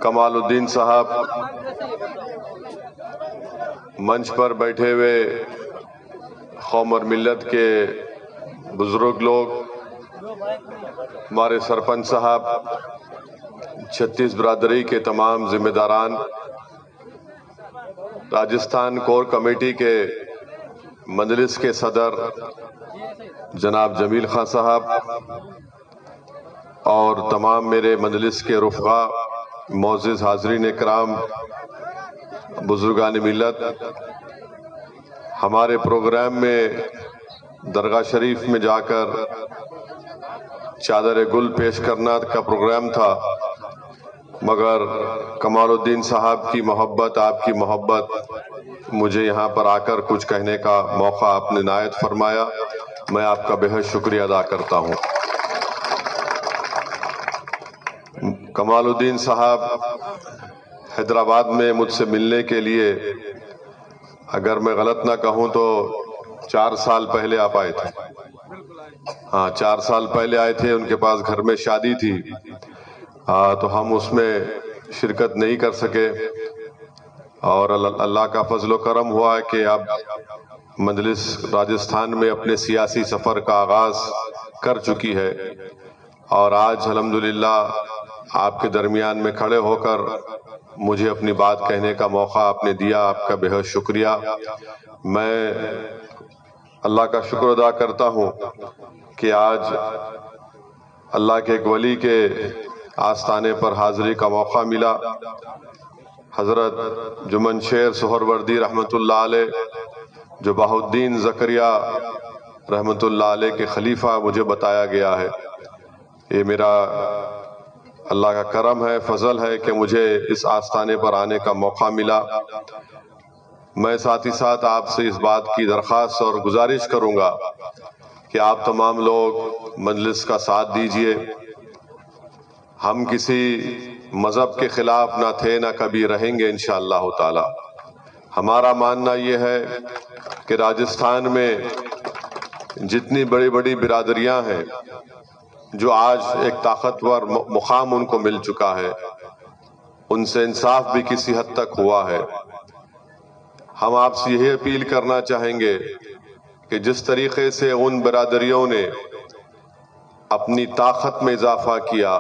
کمال الدین صاحب، منچ پر بیٹھے ہوئے قوم اور ملت کے بزرگ لوگ، ہمارے سرپنچ صاحب، 36 برادری کے تمام ذمہ داران، راجستھان کور کمیٹی کے مجلس کے صدر جناب جمیل خان صاحب اور تمام میرے مجلس کے رفقا، معزز حاضرین اکرام، بزرگان ملت، ہمارے پروگرام میں درگاہ شریف میں جا کر چادر گل پیش کرنا کا پروگرام تھا، مگر کمال الدین صاحب کی محبت، آپ کی محبت، مجھے یہاں پر آ کر کچھ کہنے کا موقع آپ نے عنایت فرمایا۔ میں آپ کا بہت شکریہ ادا کرتا ہوں۔ کمال الدین صاحب حیدرآباد میں مجھ سے ملنے کے لیے، اگر میں غلط نہ کہوں تو 4 سال پہلے آپ آئے تھے۔ ہاں، 4 سال پہلے آئے تھے، ان کے پاس گھر میں شادی تھی تو ہم اس میں شرکت نہیں کر سکے، اور اللہ کا فضل و کرم ہوا ہے کہ اب مجلس راجستھان میں اپنے سیاسی سفر کا آغاز کر چکی ہے، اور آج الحمدللہ آپ کے درمیان میں کھڑے ہو کر مجھے اپنی بات کہنے کا موقع آپ نے دیا، آپ کا بہت شکریہ۔ میں اللہ کا شکر ادا کرتا ہوں کہ آج اللہ کے ایک ولی کے آستانے پر حاضری کا موقع ملا۔ حضرت جمن شیر سہروردی رحمۃ اللہ علیہ، جو بہاؤالدین زکریا رحمۃ اللہ علیہ کے خلیفہ مجھے بتایا گیا ہے، یہ میرا اللہ کا کرم ہے، فضل ہے کہ مجھے اس آستانے پر آنے کا موقع ملا۔ میں ساتھ ہی ساتھ آپ سے اس بات کی درخواست اور گزارش کروں گا کہ آپ تمام لوگ مجلس کا ساتھ دیجئے۔ ہم کسی مذہب کے خلاف نہ تھے، نہ کبھی رہیں گے انشاءاللہ تعالی۔ ہمارا ماننا یہ ہے کہ راجستھان میں جتنی بڑی بڑی برادریاں ہیں، جو آج ایک طاقتور مقام ان کو مل چکا ہے، ان سے انصاف بھی کسی حد تک ہوا ہے۔ ہم آپ سے یہی اپیل کرنا چاہیں گے کہ جس طریقے سے ان برادریوں نے اپنی طاقت میں اضافہ کیا،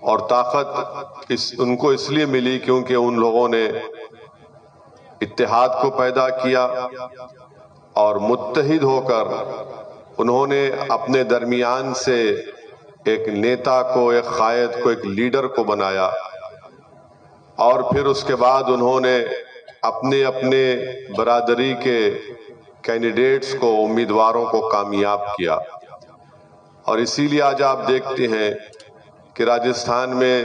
اور طاقت ان کو اس لیے ملی کیونکہ ان لوگوں نے اتحاد کو پیدا کیا، اور متحد ہو کر انہوں نے اپنے درمیان سے ایک نیتا کو، ایک قائد کو، ایک لیڈر کو بنایا، اور پھر اس کے بعد انہوں نے اپنے اپنے برادری کے کینڈیڈیٹس کو، امیدواروں کو کامیاب کیا۔ اور اسی لیے آج آپ دیکھتے ہیں کہ راجستھان میں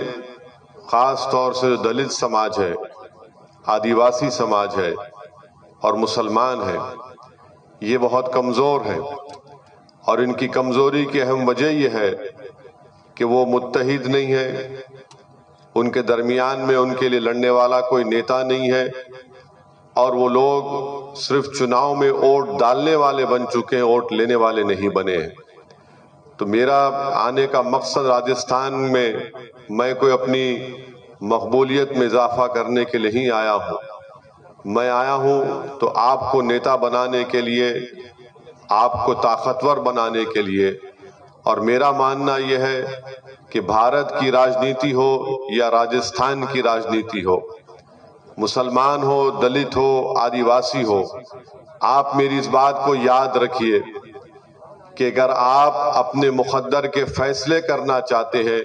خاص طور سے جو دلت سماج ہے، آدیواسی سماج ہے اور مسلمان ہے، یہ بہت کمزور ہے، اور ان کی کمزوری کی اہم وجہ یہ ہے کہ وہ متحد نہیں ہے، ان کے درمیان میں ان کے لیے لڑنے والا کوئی نیتا نہیں ہے، اور وہ لوگ صرف چناؤ میں ووٹ ڈالنے والے بن چکے ہیں، ووٹ لینے والے نہیں بنے ہیں۔ تو میرا آنے کا مقصد راجستھان میں کوئی اپنی مقبولیت میں اضافہ کرنے کے لیے ہی آیا ہوں، میں آیا ہوں تو آپ کو نیتا بنانے کے لیے، آپ کو طاقتور بنانے کے لیے۔ اور میرا ماننا یہ ہے کہ بھارت کی راجنیتی ہو یا راجستھان کی راجنیتی ہو، مسلمان ہو، دلت ہو، آدیواسی ہو، آپ میری اس بات کو یاد رکھیے کہ اگر آپ اپنے مقدر کے فیصلے کرنا چاہتے ہیں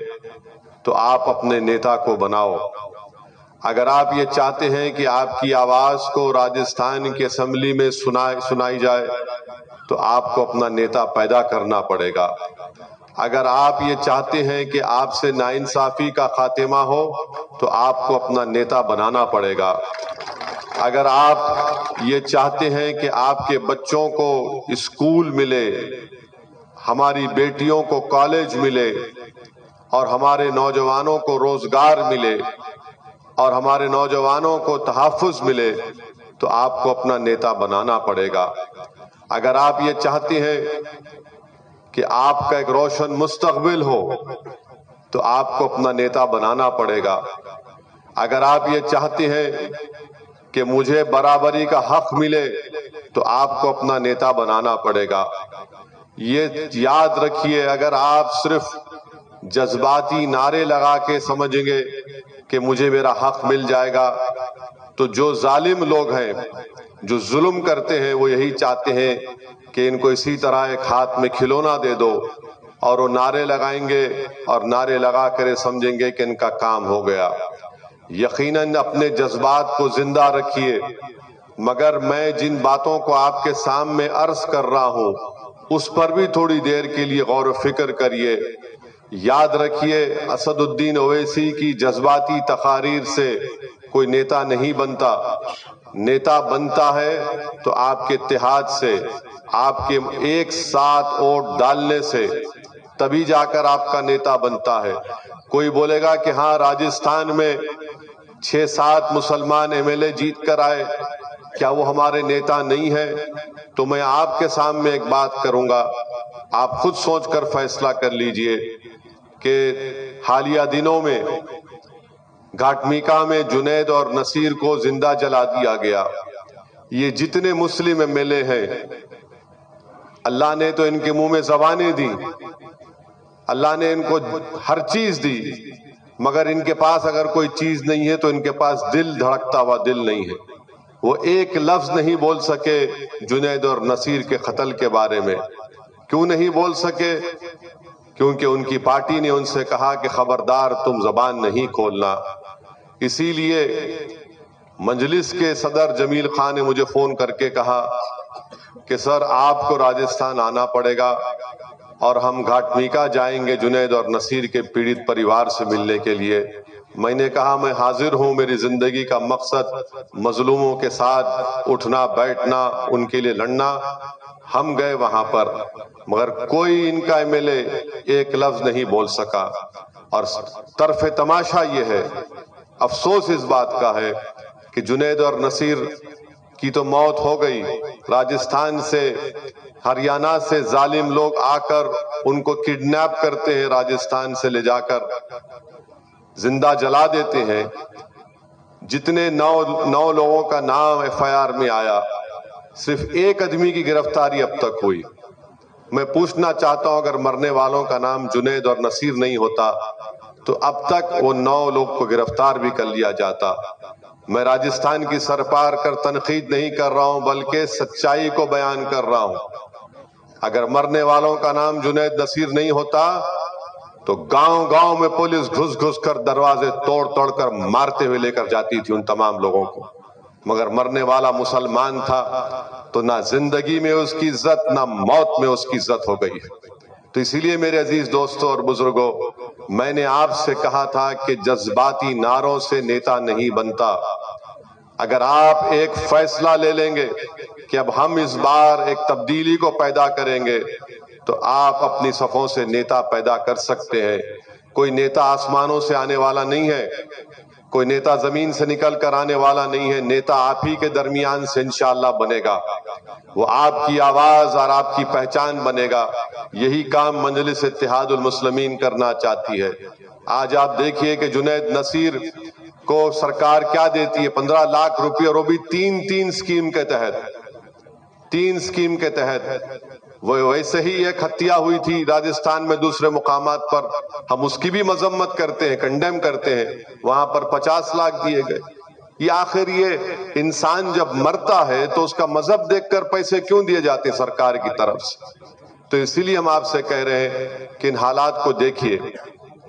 تو آپ اپنے نیتا کو بناؤ۔ اگر آپ یہ چاہتے ہیں کہ آپ کی آواز کو راجستھان کی اسمبلی میں سنائی جائے تو آپ کو اپنا نیتا پیدا کرنا پڑے گا۔ اگر آپ یہ چاہتے ہیں کہ آپ سے ناانصافی کا خاتمہ ہو تو آپ کو اپنا نیتا بنانا پڑے گا۔ اگر آپ یہ چاہتے ہیں کہ آپ کے بچوں کو اسکول ملے، ہماری بیٹیوں کو کالج ملے، اور ہمارے نوجوانوں کو روزگار ملے، اور ہمارے نوجوانوں کو تحفظ ملے، تو آپ کو اپنا نیتا بنانا پڑے گا۔ اگر آپ یہ چاہتے ہیں کہ آپ کا ایک روشن مستقبل ہو تو آپ کو اپنا نیتا بنانا پڑے گا۔ اگر آپ یہ چاہتے ہیں کہ مجھے برابری کا حق ملے تو آپ کو اپنا نیتا بنانا پڑے گا۔ یہ یاد رکھیے، اگر آپ صرف جذباتی نعرے لگا کے سمجھیں گے کہ مجھے میرا حق مل جائے گا، تو جو ظالم لوگ ہیں، جو ظلم کرتے ہیں، وہ یہی چاہتے ہیں کہ ان کو اسی طرح ایک ہاتھ میں کھلونا دے دو اور وہ نعرے لگائیں گے اور نعرے لگا کر سمجھیں گے کہ ان کا کام ہو گیا۔ یقیناً اپنے جذبات کو زندہ رکھیے، مگر میں جن باتوں کو آپ کے سامنے عرض کر رہا ہوں اس پر بھی تھوڑی دیر کے لیے غور و فکر کریے۔ یاد رکھیے، اسد الدین اویسی کی جذباتی تقاریر سے کوئی نیتا نہیں بنتا۔ نیتا بنتا ہے تو آپ کے اتحاد سے، آپ کے ایک ساتھ ووٹ ڈالنے سے، تبھی جا کر آپ کا نیتا بنتا ہے۔ کوئی بولے گا کہ ہاں راجستھان میں 6-7 مسلمان MLA جیت کر آئے، کیا وہ ہمارے نیتا نہیں ہے؟ تو میں آپ کے سامنے ایک بات کروں گا، آپ خود سوچ کر فیصلہ کر لیجئے کہ حالیہ دنوں میں گھاٹمیکا میں جنید اور نصیر کو زندہ جلا دیا گیا۔ یہ جتنے مسلم MLA ہیں، اللہ نے تو ان کے منہ میں زبانیں دی، اللہ نے ان کو ہر چیز دی، مگر ان کے پاس اگر کوئی چیز نہیں ہے تو ان کے پاس دل، دھڑکتا ہوا دل نہیں ہے۔ وہ ایک لفظ نہیں بول سکے جنید اور نصیر کے قتل کے بارے میں۔ کیوں نہیں بول سکے؟ کیونکہ ان کی پارٹی نے ان سے کہا کہ خبردار تم زبان نہیں کھولنا۔ اسی لیے مجلس کے صدر جمیل خان نے مجھے فون کر کے کہا کہ سر آپ کو راجستھان آنا پڑے گا اور ہم گھاٹمیکا جائیں گے جنید اور نصیر کے پیڑت پریوار سے ملنے کے لیے۔ میں نے کہا میں حاضر ہوں، میری زندگی کا مقصد مظلوموں کے ساتھ اٹھنا بیٹھنا، ان کے لیے لڑنا۔ ہم گئے وہاں پر، مگر کوئی ان کا MLA ایک لفظ نہیں بول سکا۔ اور طرف تماشا یہ ہے، افسوس اس بات کا ہے کہ جنید اور نصیر کی تو موت ہو گئی، راجستھان سے، ہریانہ سے ظالم لوگ آ کر ان کو کڈنیپ کرتے ہیں، راجستھان سے لے جا کر زندہ جلا دیتے ہیں۔ جتنے 9 لوگوں کا نام FIR میں آیا، صرف ایک آدمی کی گرفتاری اب تک ہوئی۔ میں پوچھنا چاہتا ہوں، اگر مرنے والوں کا نام جنید اور نصیر نہیں ہوتا تو اب تک وہ 9 لوگ کو گرفتار بھی کر لیا جاتا۔ میں راجستھان کی سرپار کر تنقید نہیں کر رہا ہوں، بلکہ سچائی کو بیان کر رہا ہوں۔ اگر مرنے والوں کا نام جنید نصیر نہیں ہوتا تو گاؤں گاؤں میں پولیس گھس گھس کر دروازے توڑ توڑ کر مارتے ہوئے لے کر جاتی تھی ان تمام لوگوں کو، مگر مرنے والا مسلمان تھا تو نہ زندگی میں اس کی عزت، نہ موت میں اس کی عزت ہو گئی۔ تو اسی لیے میرے عزیز دوستوں اور بزرگوں، میں نے آپ سے کہا تھا کہ جذباتی نعروں سے نیتا نہیں بنتا۔ اگر آپ ایک فیصلہ لے لیں گے کہ اب ہم اس بار ایک تبدیلی کو پیدا کریں گے تو آپ اپنی صفوں سے نیتا پیدا کر سکتے ہیں۔ کوئی نیتا آسمانوں سے آنے والا نہیں ہے، کوئی نیتا زمین سے نکل کر آنے والا نہیں ہے۔ نیتا آپ ہی کے درمیان سے انشاءاللہ بنے گا، وہ آپ کی آواز اور آپ کی پہچان بنے گا۔ یہی کام مجلس اتحاد المسلمین کرنا چاہتی ہے۔ آج آپ دیکھیے کہ جنید نصیر کو سرکار کیا دیتی ہے، 15 لاکھ روپے، اور وہ بھی تین اسکیم کے تحت، 3 اسکیم کے تحت۔ وہ ویسے ہی ایک ہتیا ہوئی تھی راجستھان میں دوسرے مقامات پر، ہم اس کی بھی مذمت کرتے ہیں، کنڈیم کرتے ہیں، وہاں پر 50 لاکھ دیے گئے۔ یہ آخر یہ انسان جب مرتا ہے تو اس کا مذہب دیکھ کر پیسے کیوں دیے جاتے ہیں سرکار کی طرف سے؟ تو اسی لیے ہم آپ سے کہہ رہے ہیں کہ ان حالات کو دیکھیے۔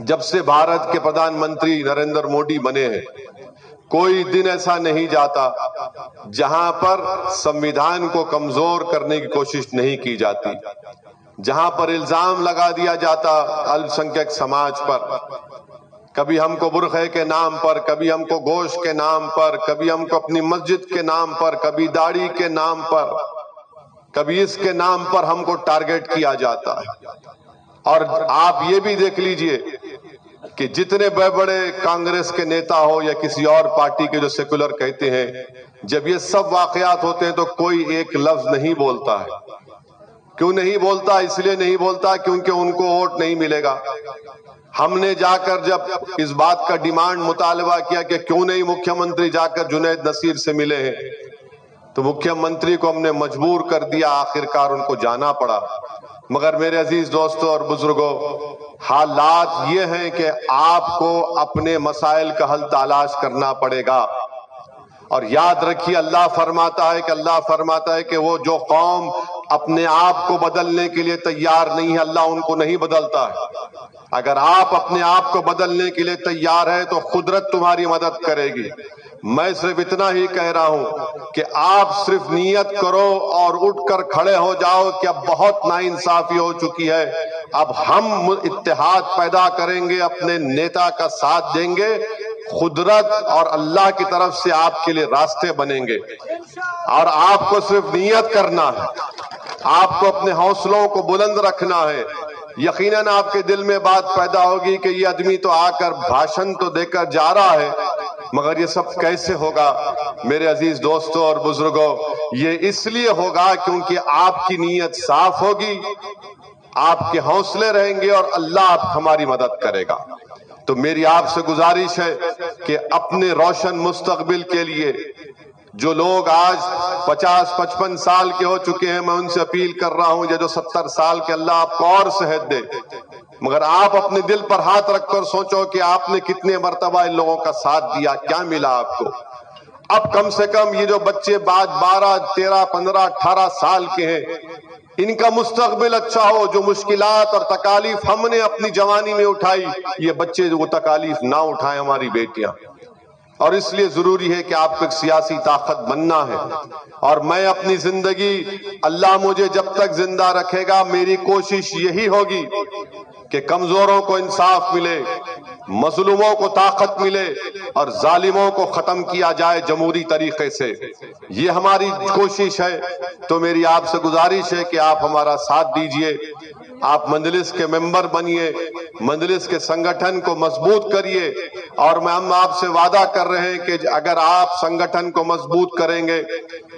جب سے بھارت کے پردھان منتری نریندر مودی بنے ہیں، کوئی دن ایسا نہیں جاتا جہاں پر سمویدھان کو کمزور کرنے کی کوشش نہیں کی جاتی، جہاں پر الزام لگا دیا جاتا الپ سنکھیک سماج پر، کبھی ہم کو برقعے کے نام پر، کبھی ہم کو گوشت کے نام پر، کبھی ہم کو اپنی مسجد کے نام پر، کبھی داڑھی کے نام پر، کبھی اس کے نام پر ہم کو ٹارگٹ کیا جاتا ہے۔ اور آپ یہ بھی دیکھ لیجئے کہ جتنے بڑے بڑے کانگریس کے نیتا ہو یا کسی اور پارٹی کے جو سیکولر کہتے ہیں، جب یہ سب واقعات ہوتے ہیں تو کوئی ایک لفظ نہیں بولتا ہے۔ کیوں نہیں بولتا؟ اس لیے نہیں بولتا کیونکہ ان کو ووٹ نہیں ملے گا۔ ہم نے جا کر جب اس بات کا ڈیمانڈ مطالبہ کیا کہ کیوں نہیں مکھیہ منتری جا کر جنید نصیر سے ملے ہیں، تو مکھیہ منتری کو ہم نے مجبور کر دیا، آخر کار ان کو جانا پڑا۔ مگر میرے عزیز دوستوں اور بزرگوں، حالات یہ ہیں کہ آپ کو اپنے مسائل کا حل تلاش کرنا پڑے گا۔ اور یاد رکھیے اللہ فرماتا ہے کہ وہ جو قوم اپنے آپ کو بدلنے کے لیے تیار نہیں ہے، اللہ ان کو نہیں بدلتا ہے۔ اگر آپ اپنے آپ کو بدلنے کے لیے تیار ہے تو قدرت تمہاری مدد کرے گی۔ میں صرف اتنا ہی کہہ رہا ہوں کہ آپ صرف نیت کرو اور اٹھ کر کھڑے ہو جاؤ کہ اب بہت ناانصافی ہو چکی ہے، اب ہم اتحاد پیدا کریں گے، اپنے نیتا کا ساتھ دیں گے، قدرت اور اللہ کی طرف سے آپ کے لیے راستے بنیں گے۔ اور آپ کو صرف نیت کرنا ہے، آپ کو اپنے حوصلوں کو بلند رکھنا ہے۔ یقیناً آپ کے دل میں بات پیدا ہوگی کہ یہ آدمی تو آ کر بھاشن تو دے کر جا رہا ہے، مگر یہ سب کیسے ہوگا؟ میرے عزیز دوستوں اور بزرگوں، یہ اس لیے ہوگا کیونکہ آپ کی نیت صاف ہوگی، آپ کے حوصلے رہیں گے اور اللہ ہماری مدد کرے گا۔ تو میری آپ سے گزارش ہے کہ اپنے روشن مستقبل کے لیے جو لوگ آج 50-55 سال کے ہو چکے ہیں، میں ان سے اپیل کر رہا ہوں، جو 70 سال کے اللہ آپ کو اور صحت دے، مگر آپ اپنے دل پر ہاتھ رکھ کر سوچو کہ آپ نے کتنے مرتبہ ان لوگوں کا ساتھ دیا، کیا ملا آپ کو؟ اب کم سے کم یہ جو بچے بعد 12, 13, 15, 18 سال کے ہیں، ان کا مستقبل اچھا ہو۔ جو مشکلات اور تکالیف ہم نے اپنی جوانی میں اٹھائی، یہ بچے وہ تکالیف نہ اٹھائیں، ہماری بیٹیاں۔ اور اس لیے ضروری ہے کہ آپ کو ایک سیاسی طاقت بننا ہے۔ اور میں اپنی زندگی، اللہ مجھے جب تک زندہ رکھے گا، میری کوشش یہی ہوگی کہ کمزوروں کو انصاف ملے، مظلوموں کو طاقت ملے اور ظالموں کو ختم کیا جائے جمہوری طریقے سے۔ یہ ہماری کوشش ہے۔ تو میری آپ سے گزارش ہے کہ آپ ہمارا ساتھ دیجئے، آپ مجلس کے ممبر بنیے، مجلس کے سنگٹھن کو مضبوط کریے، اور ہم آپ سے وعدہ کر رہے ہیں کہ اگر آپ سنگٹھن کو مضبوط کریں گے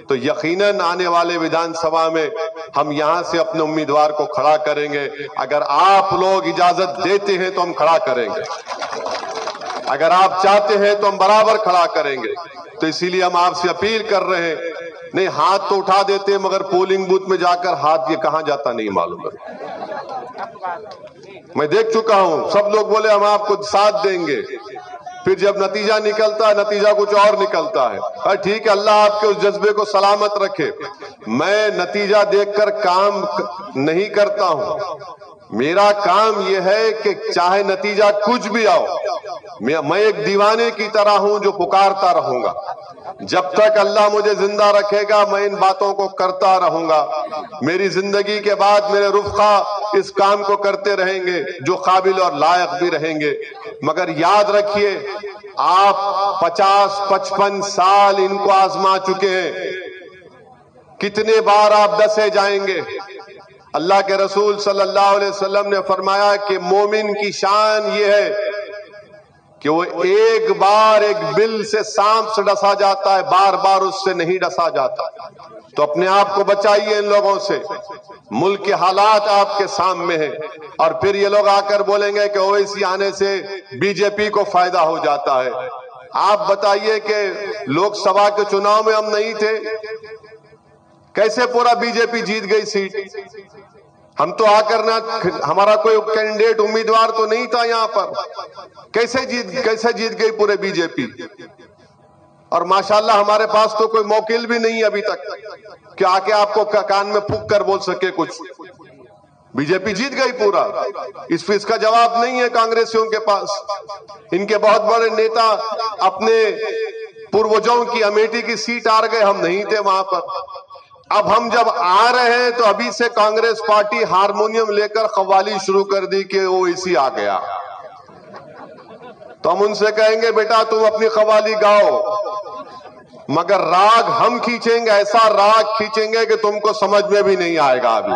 تو یقیناً آنے والے ودھان سبھا میں ہم یہاں سے اپنے امیدوار کو کھڑا کریں گے۔ اگر آپ لوگ اجازت دیتے ہیں تو ہم کھڑا کریں گے، اگر آپ چاہتے ہیں تو ہم برابر کھڑا کریں گے۔ تو اسی لیے ہم آپ سے اپیل کر رہے ہیں، نہیں ہاتھ تو اٹھا دیتے مگر پولنگ بوتھ میں جا کر ہاتھ یہ کہاں جاتا نہیں معلوم ہے۔ میں دیکھ چکا ہوں، سب لوگ بولے ہم آپ کو ساتھ دیں گے، پھر جب نتیجہ نکلتا ہے نتیجہ کچھ اور نکلتا ہے۔ ٹھیک ہے، اللہ آپ کے اس جذبے کو سلامت رکھے۔ میں نتیجہ دیکھ کر کام نہیں کرتا ہوں، میرا کام یہ ہے کہ چاہے نتیجہ کچھ بھی آؤ، میں ایک دیوانے کی طرح ہوں جو پکارتا رہوں گا۔ جب تک اللہ مجھے زندہ رکھے گا میں ان باتوں کو کرتا رہوں گا۔ میری زندگی کے بعد میرے رفقا اس کام کو کرتے رہیں گے جو قابل اور لائق بھی رہیں گے۔ مگر یاد رکھیے، آپ 50-55 سال ان کو آزما چکے ہیں، کتنے بار آپ ڈسے جائیں گے؟ اللہ کے رسول صلی اللہ علیہ وسلم نے فرمایا کہ مومن کی شان یہ ہے کہ وہ ایک بار ایک بل سے، سانپ سے ڈسا جاتا ہے، بار بار اس سے نہیں ڈسا جاتا۔ تو اپنے آپ کو بچائیے ان لوگوں سے۔ ملک کے حالات آپ کے سامنے ہیں، اور پھر یہ لوگ آ کر بولیں گے کہ اویسی آنے سے بی جے پی کو فائدہ ہو جاتا ہے۔ آپ بتائیے کہ لوک سبھا کے چناؤ میں ہم نہیں تھے، کیسے پورا بی جے پی جیت گئی سیٹ؟ ہم تو آ کر نہ، ہمارا کوئی کینڈیڈیٹ امیدوار تو نہیں تھا یہاں پر، کیسے جیت گئی پورے بی جے پی؟ اور ماشاءاللہ ہمارے پاس تو کوئی موکل بھی نہیں ابھی تک کہ آ کے آپ کو کان میں پھونک کر بول سکے کچھ۔ بی جے پی جیت گئی پورا، اس کا جواب نہیں ہے کانگریسیوں کے پاس۔ ان کے بہت بڑے نیتا اپنے پروجوں کی امیٹھی کی سیٹ ہار گئے، ہم نہیں تھے وہاں پر۔ اب ہم جب آ رہے ہیں تو ابھی سے کانگریس پارٹی ہارمونیم لے کر قوالی شروع کر دی کہ وہ اسی آ گیا۔ تو ہم ان سے کہیں گے بیٹا تم اپنی قوالی گاؤ، مگر راگ ہم کھینچیں گے، ایسا راگ کھینچیں گے کہ تم کو سمجھ میں بھی نہیں آئے گا ابھی۔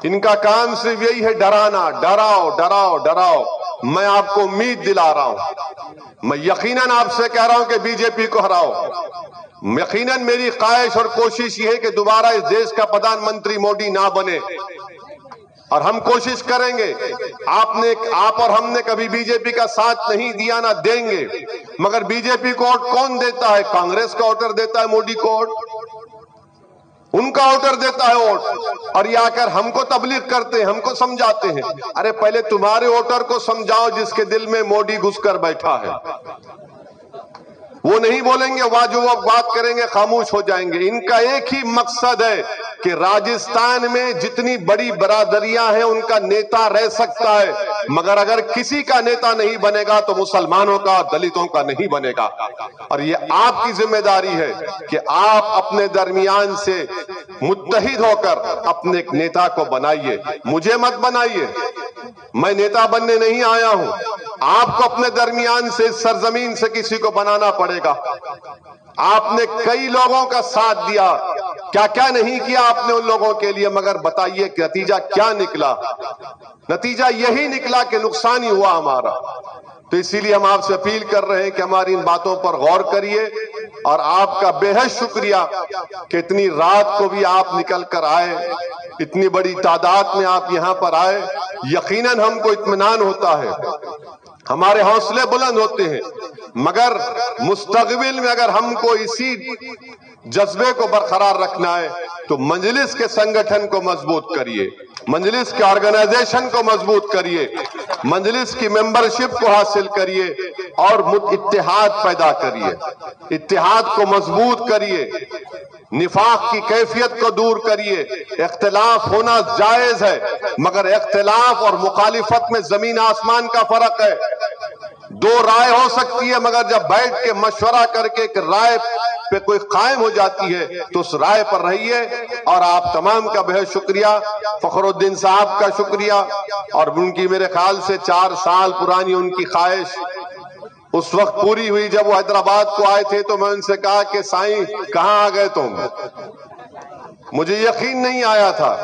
ان کا کام صرف یہی ہے ڈرانا، ڈراؤ ڈراؤ ڈراؤ۔ میں آپ کو امید دلا رہا ہوں، میں یقیناً آپ سے کہہ رہا ہوں کہ بی جے پی کو ہراؤ، یقیناً میری خواہش اور کوشش یہ ہے کہ دوبارہ اس دیش کا پردھان منتری موڈی نہ بنے، اور ہم کوشش کریں گے۔ آپ اور ہم نے کبھی بی جے پی کا ساتھ نہیں دیا، نہ دیں گے، مگر بی جے پی کو ووٹ کون دیتا ہے؟ کانگریس کا ووٹر دیتا ہے موڈی کو ووٹ، ان کا ووٹر دیتا ہے ووٹ، اور یہ آ کر ہم کو تبلیغ کرتے ہیں، ہم کو سمجھاتے ہیں۔ ارے پہلے تمہارے ووٹر کو سمجھاؤ جس کے دل میں موڈی گھس کر بیٹھا ہے، وہ نہیں بولیں گے، جو وہ بات کریں گے خاموش ہو جائیں گے۔ ان کا ایک ہی مقصد ہے کہ راجستھان میں جتنی بڑی برادریاں ہیں ان کا نیتا رہ سکتا ہے، مگر اگر کسی کا نیتا نہیں بنے گا تو مسلمانوں کا، دلتوں کا نہیں بنے گا۔ اور یہ آپ کی ذمہ داری ہے کہ آپ اپنے درمیان سے متحد ہو کر اپنے ایک نیتا کو بنائیے، مجھے مت بنائیے، میں نیتا بننے نہیں آیا ہوں۔ آپ کو اپنے درمیان سے سرزمین سے کسی کو بنانا پڑے گا۔ آپ نے کئی لوگوں کا ساتھ دیا، کیا کیا نہیں کیا آپ نے ان لوگوں کے لیے، مگر بتائیے کہ نتیجہ کیا نکلا؟ نتیجہ یہی نکلا کہ نقصان ہی ہوا ہمارا۔ تو اسی لیے ہم آپ سے اپیل کر رہے ہیں کہ ہماری ان باتوں پر غور کریے، اور آپ کا بے حد شکریہ کہ اتنی رات کو بھی آپ نکل کر آئے، اتنی بڑی تعداد میں آپ یہاں پر آئے۔ یقیناً ہم کو اطمینان ہوتا ہے، ہمارے حوصلے بلند ہوتے ہیں، مگر مستقبل میں اگر ہم کو اسی جذبے کو برقرار رکھنا ہے تو مجلس کے سنگٹھن کو مضبوط کریے، مجلس کے آرگنائزیشن کو مضبوط کریے، مجلس کی ممبرشپ کو حاصل کریے، اور اتحاد پیدا کریے، اتحاد کو مضبوط کریے، نفاق کی کیفیت کو دور کریے۔ اختلاف ہونا جائز ہے، مگر اختلاف اور مخالفت میں زمین آسمان کا فرق ہے۔ دو رائے ہو سکتی ہے، مگر جب بیٹھ کے مشورہ کر کے ایک رائے پہ کوئی قائم ہو جاتی ہے تو اس رائے پر رہیے۔ اور آپ تمام کا بہت شکریہ، فخر الدین صاحب کا شکریہ، اور ان کی میرے خیال سے 4 سال پرانی ان کی خواہش اس وقت پوری ہوئی جب وہ حیدرآباد کو آئے تھے۔ تو میں ان سے کہا کہ سائیں کہاں آ گئے تم؟ مجھے یقین نہیں آیا تھا۔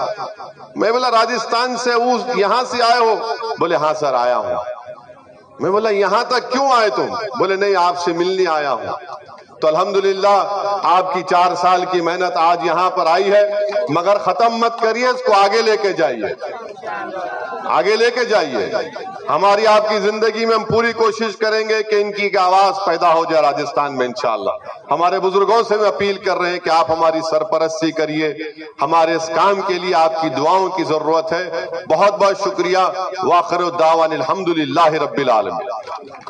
میں بولا راجستھان سے یہاں سے آئے ہو؟ بولے ہاں سر آیا ہوں۔ میں بولا یہاں تک کیوں آئے تم؟ بولے نہیں آپ سے ملنے آیا ہوں۔ تو الحمدللہ آپ کی 4 سال کی محنت آج یہاں پر آئی ہے، مگر ختم مت کریے، اس کو آگے لے کے جائیے، آگے لے کے جائیے۔ ہماری آپ کی زندگی میں ہم پوری کوشش کریں گے کہ ان کی آواز پیدا ہو جائے راجستھان میں انشاءاللہ۔ ہمارے بزرگوں سے میں اپیل کر رہے ہیں کہ آپ ہماری سرپرستی کریے، ہمارے اس کام کے لیے آپ کی دعاؤں کی ضرورت ہے۔ بہت بہت شکریہ۔ وآخر الدعوانا الحمدللہ رب العالمین۔